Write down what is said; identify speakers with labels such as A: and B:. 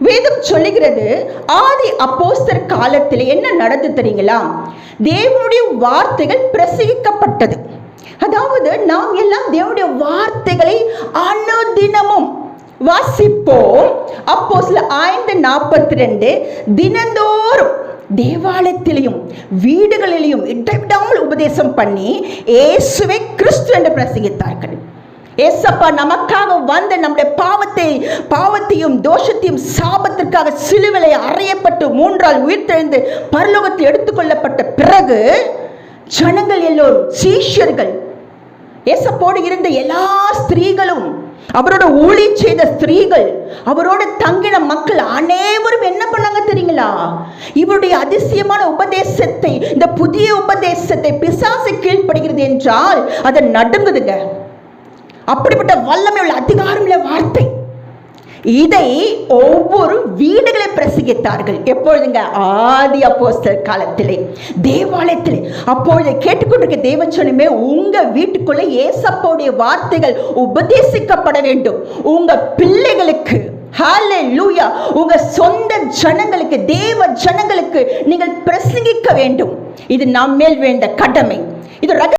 A: வேதம் சொல்லுகிறது, ஆதி அப்போஸ்தலர் காலத்தில் என்ன நடந்து தெரியுங்களா? தேவனுடைய வார்த்தைகள் பிரசங்கிக்கப்பட்டது. அதாவது நாம் எல்லாம் தேவனுடைய வார்த்தைகளை அனுதினமும் வாசிப்போம். அப்போஸ்தலர் 5:42 தினந்தோறும் தேவாலயத்திலையும் வீடுகளிலையும் இடைவிடாமல் உபதேசம் பண்ணி இயேசுவை கிறிஸ்து என்று பிரசங்கித்தார்கள். ஏசப்பா நமக்காக வந்து நம்முடைய பாவத்தையும் தோஷத்தையும் சாபத்திற்காக சிலுவையிலே அறையப்பட்டு 3 உயிர்த்தெழுந்து பரலோகத்தில் எடுத்துக்கொள்ளப்பட்ட பிறகு ஜனங்கள் எல்லோரும் சீஷர்கள், ஏசப்போடு இருந்த எல்லா ஸ்திரீகளும், அவரோட ஊழி செய்த ஸ்திரீகள், அவரோட தங்கின மக்கள் அனைவரும் என்ன பண்ணாங்க தெரியுங்களா? இவருடைய அதிசயமான உபதேசத்தை, இந்த புதிய உபதேசத்தை பிசாசு கீழ்ப்படுகிறது என்றால் அதை நடுங்குதுங்க. அப்படிப்பட்ட வல்லமை உள்ள அதிகாரம் உள்ள வார்த்தை. இதை ஒவ்வொரு வீடுகளை பிரசங்கித்தார்கள். எப்பொழுதுங்க? ஆதி அப்போஸ்தலர் காலத்திலே தேவாலயத்திலே. அப்பொழுது கேட்டுக்கொண்டிருக்க தேவச்சனமே, உங்க வீட்டுக்குள்ள ஏசப்பாவுடைய வார்த்தைகள் உபதேசிக்கப்பட வேண்டும். உங்க பிள்ளைகளுக்கு, ஹல்லேலூயா, உங்க சொந்த ஜனங்களுக்கு, தேவ ஜனங்களுக்கு நீங்கள் பிரசங்கிக்க வேண்டும். இது நம்மேல் வேண்ட கடமை. இது